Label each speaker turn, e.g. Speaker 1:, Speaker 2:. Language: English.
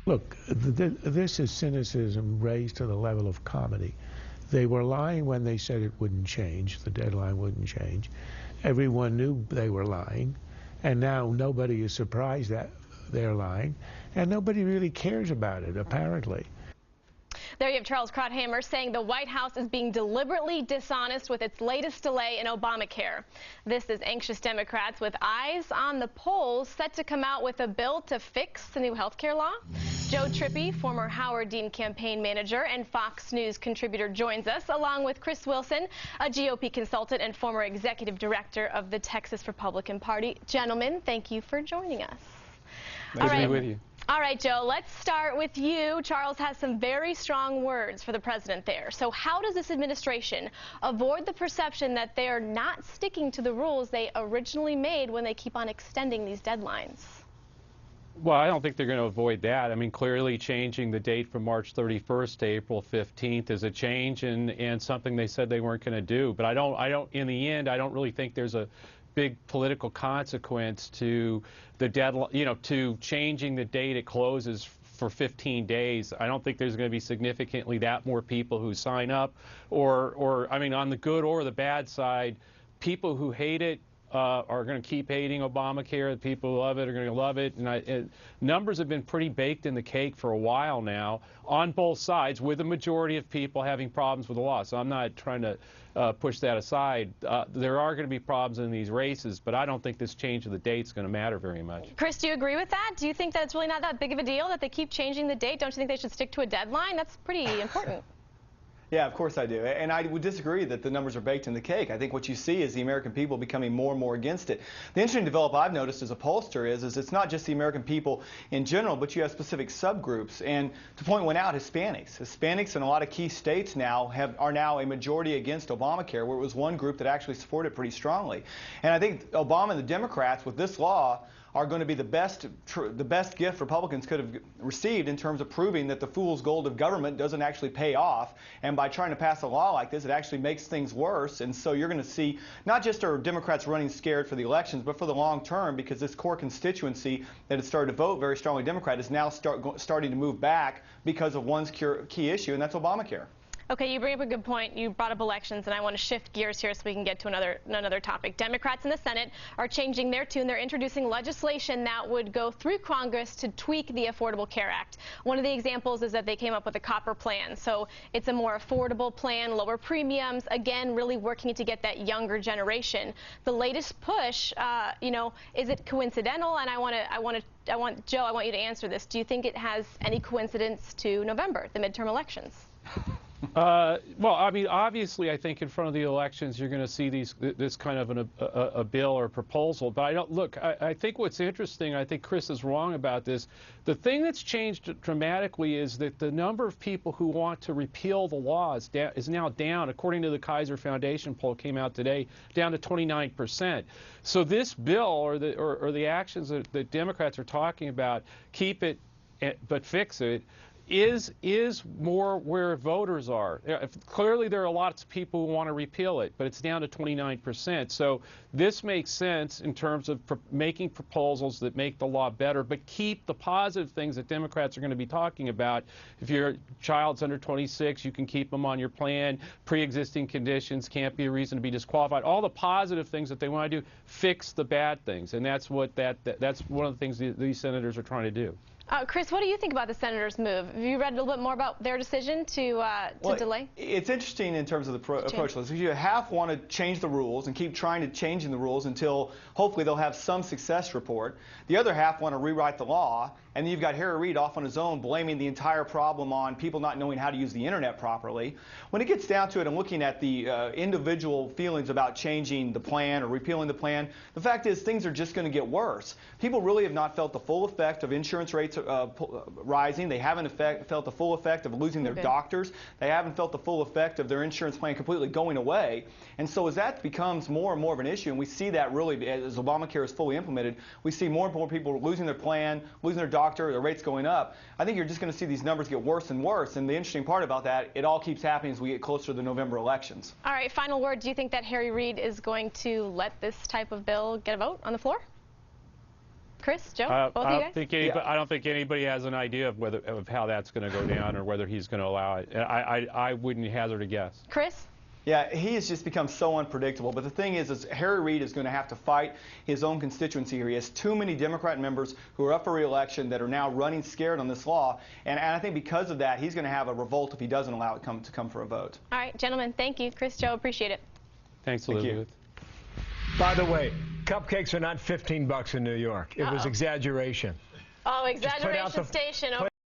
Speaker 1: Look, this is cynicism raised to the level of comedy. They were lying when they said it wouldn't change, the deadline wouldn't change. Everyone knew they were lying, and now nobody is surprised that they're lying, and nobody really cares about it, apparently.
Speaker 2: There you have Charles Krauthammer saying the White House is being deliberately dishonest with its latest delay in Obamacare. This is anxious Democrats with eyes on the polls set to come out with a bill to fix the new health care law. Joe Trippi, former Howard Dean campaign manager and Fox News contributor, joins us, along with Chris Wilson, a GOP consultant and former executive director of the Texas Republican Party. Gentlemen, thank you for joining us.
Speaker 3: Nice to be with you.
Speaker 2: All right, Joe, let's start with you. Charles has some very strong words for the president there. So how does this administration avoid the perception that they are not sticking to the rules they originally made when they keep on extending these deadlines?
Speaker 3: Well, I don't think they're going to avoid that. I mean, clearly changing the date from March 31st to April 15th is a change and something they said they weren't going to do. But in the end, I don't really think there's a big political consequence to the deadline, to changing the date it closes for 15 days. I don't think there's going to be significantly that more people who sign up, or I mean, on the good or the bad side, people who hate it are going to keep hating Obamacare. The people who love it are going to love it. And numbers have been pretty baked in the cake for a while now on both sides, with the majority of people having problems with the law. So I'm not trying to push that aside. There are going to be problems in these races, but I don't think this change of the date is going to matter very much.
Speaker 2: Chris, do you agree with that? Do you think that it's really not that big of a deal that they keep changing the date? Don't you think they should stick to a deadline? That's pretty important.
Speaker 4: Yeah, of course I do. And I would disagree that the numbers are baked in the cake. I think what you see is the American people becoming more and more against it. The interesting development I've noticed as a pollster is it's not just the American people in general, but you have specific subgroups. And to point one out, Hispanics in a lot of key states now are now a majority against Obamacare, where it was one group that actually supported it pretty strongly. And I think Obama and the Democrats with this law are going to be the best gift Republicans could have received in terms of proving that the fool's gold of government doesn't actually pay off. And by trying to pass a law like this, it actually makes things worse. And so you're going to see not just are Democrats running scared for the elections, but for the long term, because this core constituency that had started to vote very strongly Democrat is now starting to move back because of one key issue, and that's Obamacare.
Speaker 2: Okay, you bring up a good point. You brought up elections, and I want to shift gears here so we can get to another topic. Democrats in the Senate are changing their tune. They're introducing legislation that would go through Congress to tweak the Affordable Care Act. One of the examples is that they came up with a copper plan. So it's a more affordable plan, lower premiums, again, really working to get that younger generation. The latest push, is it coincidental? And Joe, I want you to answer this. Do you think it has any coincidence to November, the midterm elections?
Speaker 3: Well, I mean, obviously, I think in front of the elections, you're going to see this kind of a bill or proposal. But I think what's interesting, I think Chris is wrong about this. The thing that's changed dramatically is that the number of people who want to repeal the law is now down, according to the Kaiser Foundation poll came out today, down to 29%. So this bill or the actions that Democrats are talking about, keep it but fix it, is more where voters are. Clearly, there are lots of people who want to repeal it, but it's down to 29%. So this makes sense in terms of making proposals that make the law better, but keep the positive things that Democrats are going to be talking about. If your child's under 26, you can keep them on your plan. Pre-existing conditions can't be a reason to be disqualified. All the positive things that they want to do, fix the bad things, and that's what that's one of the things these senators are trying to do.
Speaker 2: Chris, what do you think about the senators' move? Have you read a little bit more about their decision to delay?
Speaker 4: It's interesting in terms of the approach. So you half want to change the rules and keep trying to change the rules until hopefully they'll have some success report. The other half want to rewrite the law, and then you've got Harry Reid off on his own blaming the entire problem on people not knowing how to use the internet properly. When it gets down to it and looking at the individual feelings about changing the plan or repealing the plan, the fact is things are just going to get worse. People really have not felt the full effect of insurance rates rising. They haven't felt the full effect of losing their doctors. They haven't felt the full effect of their insurance plan completely going away. And so as that becomes more and more of an issue, and we see that really as Obamacare is fully implemented, we see more and more people losing their plan, losing their doctor, their rates going up. I think you're just going to see these numbers get worse and worse. And the interesting part about that, it all keeps happening as we get closer to the November elections.
Speaker 2: All right, final word. Do you think that Harry Reid is going to let this type of bill get a vote on the floor? Chris, Joe, both of you guys?
Speaker 3: I don't think anybody has an idea of how that's going to go down or whether he's going to allow it. I wouldn't hazard a guess.
Speaker 2: Chris?
Speaker 4: Yeah, he has just become so unpredictable. But the thing is Harry Reid is going to have to fight his own constituency here. He has too many Democrat members who are up for re-election that are now running scared on this law. And I think because of that, he's going to have a revolt if he doesn't allow it to come for a vote.
Speaker 2: All right, gentlemen, thank you. Chris, Joe, appreciate it.
Speaker 3: Thanks, Elizabeth.
Speaker 5: By the way, cupcakes are not $15 in New York. It was exaggeration.
Speaker 2: Oh, exaggeration station over